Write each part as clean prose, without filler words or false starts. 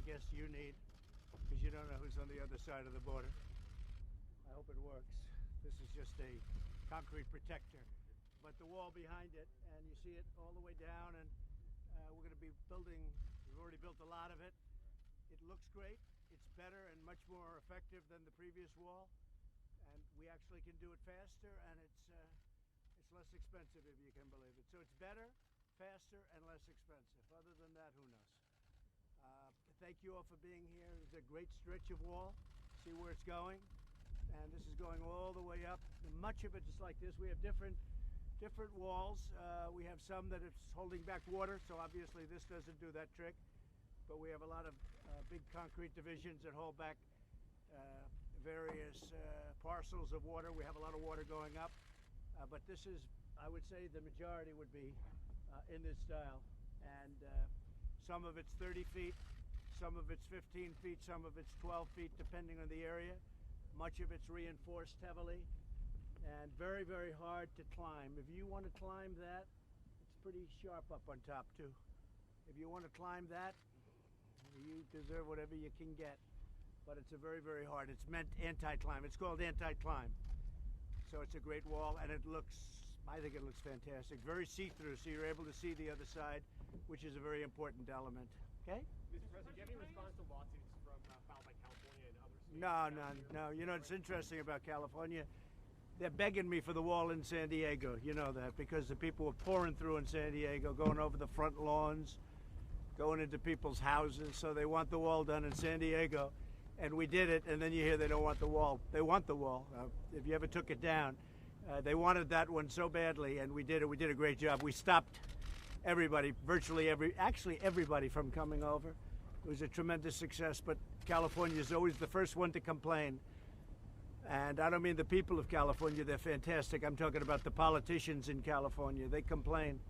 guess you need, because you don't know who's on the other side of the border. I hope it works. This is just a concrete protector, but the wall behind it, and you see it all the way down, and we're going to be building, we've already built a lot of it. It looks great. It's better and much more effective than the previous wall, and we actually can do it faster, and it's less expensive, if you can believe it. So it's better, faster, and less expensive. Other than that, who knows? Thank you all for being here. It's a great stretch of wall. See where it's going, and this is going all the way up. And much of it is like this. We have different walls. We have some that it's holding back water, so obviously this doesn't do that trick. But we have a lot of big concrete divisions that hold back various parcels of water. We have a lot of water going up, but this is, I would say, the majority would be in this style. And some of it's 30 feet, some of it's 15 feet, some of it's 12 feet, depending on the area. Much of it's reinforced heavily and very, very hard to climb. If you want to climb that, it's pretty sharp up on top too. If you want to climb that, you deserve whatever you can get, but it's a very, very hard. It's meant anti-climb. It's called anti-climb. So it's a great wall, and it looks, I think it looks fantastic. Very see-through, so you're able to see the other side, which is a very important element. Okay? Mr. President, do you have any response to lawsuits filed by California and other states? No. You know what's interesting about California? They're begging me for the wall in San Diego. You know that, because the people were pouring through in San Diego, going over the front lawns, going into people's houses, so they want the wall done in San Diego, and we did it, and then you hear they don't want the wall. They want the wall. If you ever took it down, they wanted that one so badly, and we did it. We did a great job. We stopped everybody, virtually everybody from coming over. It was a tremendous success, but California is always the first one to complain. And I don't mean the people of California, they're fantastic. I'm talking about the politicians in California. They complain.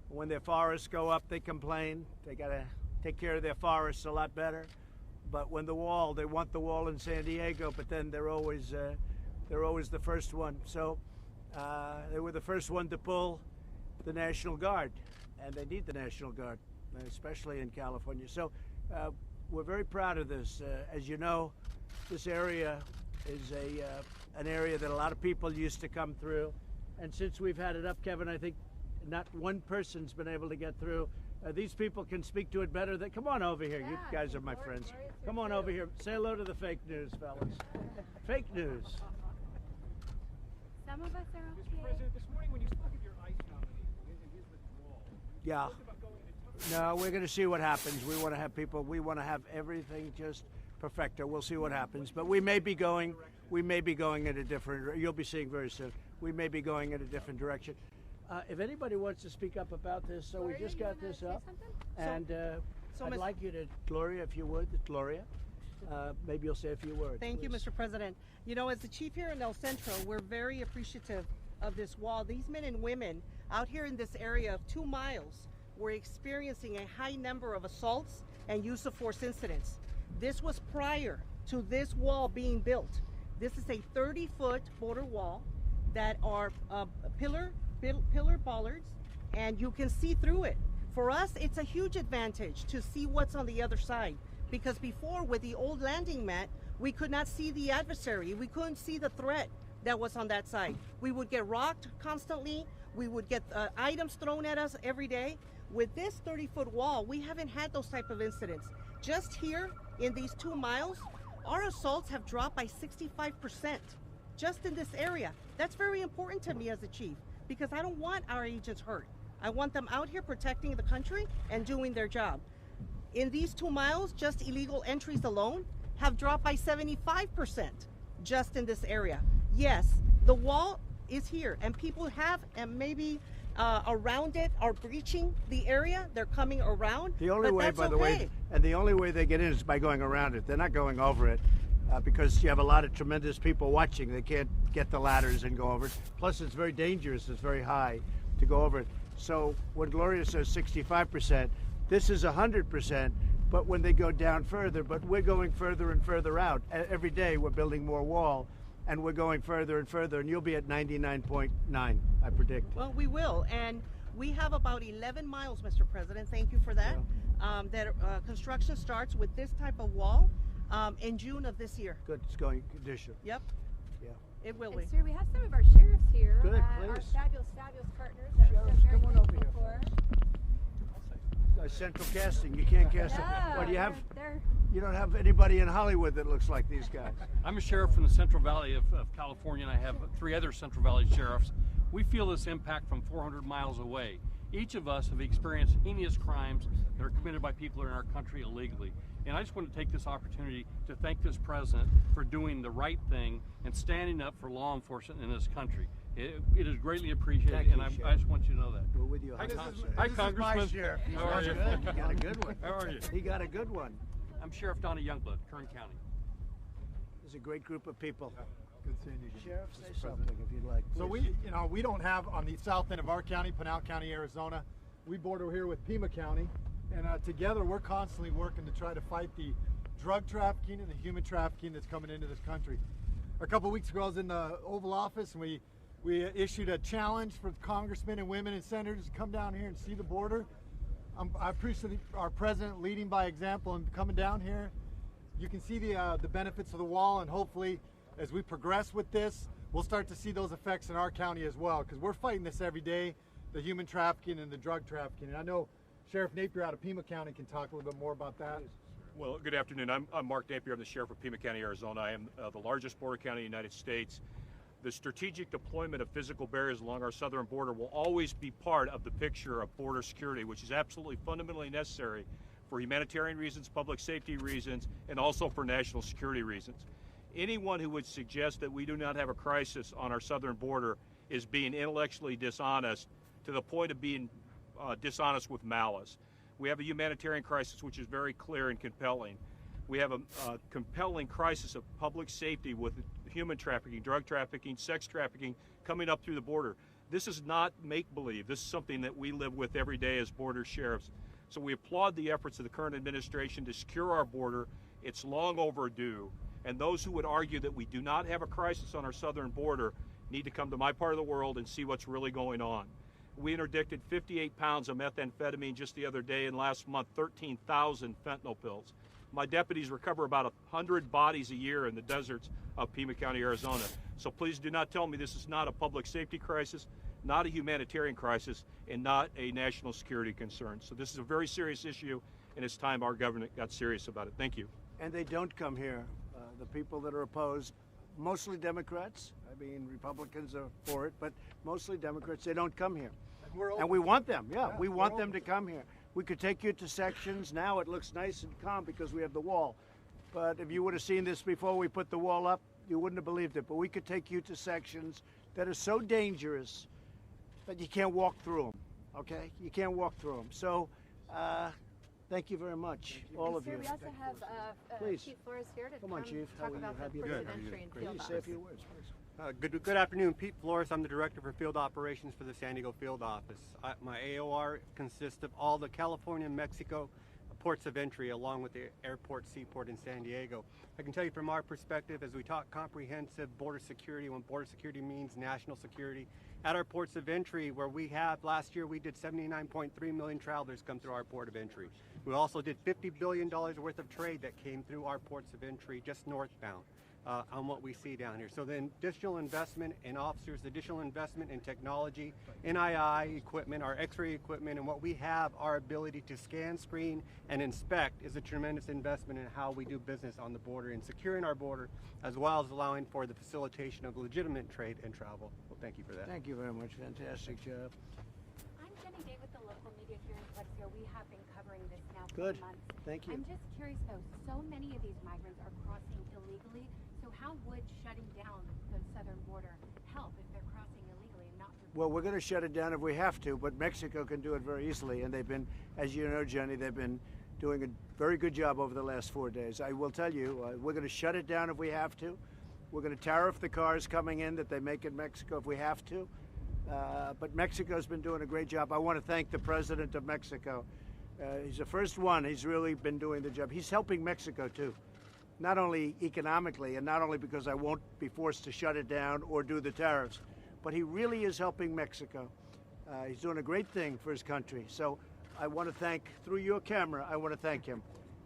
When their forests go up, they complain. They got to take care of their forests a lot better. But when the wall, they want the wall in San Diego, but then they're always the first one. So they were the first one to pull the National Guard, and they need the National Guard, especially in California. So we're very proud of this. As you know, this area is an area that a lot of people used to come through, and since we've had it up, Kevin, I think not one person's been able to get through. These people can speak to it better. Come on over here. You guys are my friends. Come on over here. Say hello to the fake news, fellas. Fake news. Some of us are okay. Mr. President, this morning when you spoke of your ICE nominee and his withdrawal, Yeah. you spoke about going into tough. No, we're going to see what happens. We want to have people. We want to have everything just perfecto. We'll see what happens. But we may be going in a different. You'll be seeing very soon. We may be going in a different direction. If anybody wants to speak up about this, so we just got this up, and I'd like you to, Gloria, if you would, Gloria, maybe you'll say a few words. Thank you, Mr. President. You know, as the chief here in El Centro, we're very appreciative of this wall. These men and women out here in this area of 2 miles were experiencing a high number of assaults and use of force incidents. This was prior to this wall being built. This is a 30-foot border wall that are pillar bollards, and you can see through it. For us, it's a huge advantage to see what's on the other side, because before, with the old landing mat, we could not see the adversary. We couldn't see the threat that was on that side. We would get rocked constantly. We would get items thrown at us every day. With this 30-foot wall, we haven't had those type of incidents. Just here in these 2 miles, our assaults have dropped by 65%, just in this area. That's very important to me as a chief, because I don't want our agents hurt. I want them out here protecting the country and doing their job. In these 2 miles, just illegal entries alone have dropped by 75% just in this area. Yes, the wall is here, and people have, and maybe around it are breaching the area. They're coming around. The only way, by the way, and the only way they get in is by going around it. They're not going over it. Because you have a lot of tremendous people watching. They can't get the ladders and go over it. Plus, it's very dangerous. It's very high to go over it. So when Gloria says 65%, this is 100%, but when they go down further, but we're going further and further out. Every day we're building more wall, and we're going further and further, and you'll be at 99.9, I predict. Well, we will, and we have about 11 miles, Mr. President. Thank you for that. that construction starts with this type of wall in June of this year. Good, it's going this year. Yep, Yeah. it will And be. sir, we have some of our sheriffs here. Good, Our please. fabulous partners that we're Sheriffs, so very come on over thankful here. for. Central casting, you can't cast it. Yeah, What do you have? they're You don't have anybody in Hollywood that looks like these guys. I'm a sheriff from the Central Valley of California, and I have 3 other Central Valley sheriffs. We feel this impact from 400 miles away. Each of us have experienced heinous crimes that are committed by people in our country illegally. And I just want to take this opportunity to thank this president for doing the right thing and standing up for law enforcement in this country. It is greatly appreciated, Thank you, and I Sheriff. just want you to know that. We're with you. Hi, This Hi, is Congressman. my sheriff. How are you? Good. You got a good one. How are you? He got a good one. I'm Sheriff Donnie Youngblood, Kern County. There's a great group of people. Good seeing you again. Sheriff, say Mr. something President. if you'd like. So please. we don't have on the south end of our county, Pinal County, Arizona. We border here with Pima County, and together we're constantly working to try to fight the drug trafficking and the human trafficking that's coming into this country. A couple of weeks ago, I was in the Oval Office, and we issued a challenge for congressmen and women and senators to come down here and see the border. I appreciate our president leading by example and coming down here. You can see the benefits of the wall, and hopefully, as we progress with this, we'll start to see those effects in our county as well, because we're fighting this every day, the human trafficking and the drug trafficking. And I know Sheriff Napier out of Pima County can talk a little bit more about that. Well, good afternoon. I'm Mark Napier. I'm the Sheriff of Pima County, Arizona. I am the largest border county in the United States. The strategic deployment of physical barriers along our southern border will always be part of the picture of border security, which is absolutely fundamentally necessary for humanitarian reasons, public safety reasons, and also for national security reasons. Anyone who would suggest that we do not have a crisis on our southern border is being intellectually dishonest to the point of being dishonest with malice. We have a humanitarian crisis which is very clear and compelling. We have a compelling crisis of public safety with human trafficking, drug trafficking, sex trafficking coming up through the border. This is not make-believe. This is something that we live with every day as border sheriffs. So we applaud the efforts of the current administration to secure our border. It's long overdue. And those who would argue that we do not have a crisis on our southern border need to come to my part of the world and see what's really going on. We interdicted 58 pounds of methamphetamine just the other day, and last month 13,000 fentanyl pills. My deputies recover about 100 bodies a year in the deserts of Pima County, Arizona. So please do not tell me this is not a public safety crisis, not a humanitarian crisis, and not a national security concern. So this is a very serious issue, and it's time our government got serious about it. Thank you. And they don't come here. The people that are opposed, mostly Democrats. I mean, Republicans are for it, but mostly Democrats. They don't come here. And we want them. Yeah, we want them to come here. We could take you to sections. Now it looks nice and calm because we have the wall. But if you would have seen this before we put the wall up, you wouldn't have believed it. But we could take you to sections that are so dangerous that you can't walk through them. Okay? You can't walk through them. So, thank you very much, all of Sir, you. we also have Please. Chief Flores here to Come on, Chief. How talk are you? about Have the you ports been? of entry and Please field say a office. few words, please. Good afternoon, Pete Flores. I'm the Director for Field Operations for the San Diego Field Office. My AOR consists of all the California and Mexico ports of entry, along with the airport, seaport in San Diego. I can tell you from our perspective, as we talk comprehensive border security, when border security means national security, at our ports of entry, where we have, last year we did 79.3 million travelers come through our port of entry. We also did $50 billion worth of trade that came through our ports of entry just northbound. On what we see down here. So the additional investment in officers, additional investment in technology, NII equipment, our x-ray equipment, and what we have, our ability to scan, screen, and inspect is a tremendous investment in how we do business on the border and securing our border, as well as allowing for the facilitation of legitimate trade and travel. Well, thank you for that. Thank you very much. Fantastic job. I'm Jenny Day with the local media here in Calexico. We have been covering this now for Good. months. Thank you. I'm just curious though, so many of these migrants are crossing illegally. So how would shutting down the southern border help if they're crossing illegally and not through? Well, we're going to shut it down if we have to, but Mexico can do it very easily. And they've been, as you know, Jenny, they've been doing a very good job over the last 4 days. I will tell you, we're going to shut it down if we have to. We're going to tariff the cars coming in that they make in Mexico if we have to. But Mexico's been doing a great job. I want to thank the president of Mexico. He's the first one. He's really been doing the job. He's helping Mexico, too. Not only economically and not only because I won't be forced to shut it down or do the tariffs, but he really is helping Mexico. He's doing a great thing for his country. So I want to thank, through your camera, I want to thank him,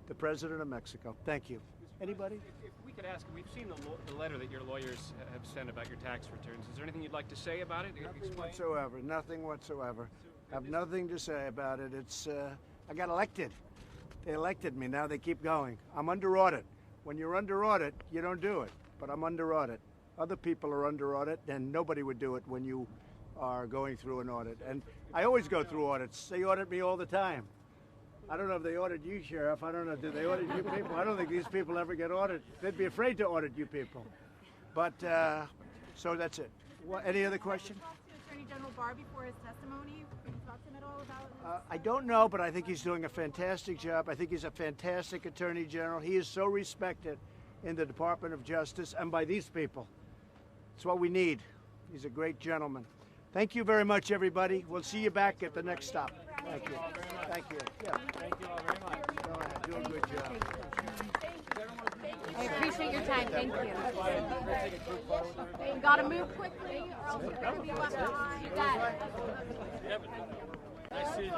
the President of Mexico. Thank you. Anybody? If we could ask, we've seen the letter that your lawyers have sent about your tax returns. Is there anything you'd like to say about it? Nothing whatsoever. Nothing whatsoever. I have nothing to say about it. It's I got elected. They elected me. Now they keep going. I'm under audit. When you're under audit, you don't do it. But I'm under audit. Other people are under audit, and nobody would do it when you are going through an audit. And I always go through audits. They audit me all the time. I don't know if they audit you, Sheriff. I don't know. Do they audit you people? I don't think these people ever get audited. They'd be afraid to audit you people. But, so that's it. Any other question? Talk to Attorney General Barr before his testimony. Can you talk to him at all about I don't know, but I think he's doing a fantastic job. I think he's a fantastic Attorney General. He is so respected in the Department of Justice and by these people. It's what we need. He's a great gentleman. Thank you very much, everybody. We'll see you back at the next stop. Thank you. Thank you. Yeah. Thank you all very much. Go ahead. Do a good job. I appreciate your time. Thank you. You gotta move quickly or else you're gonna be left behind. You got it. Nice seeing you.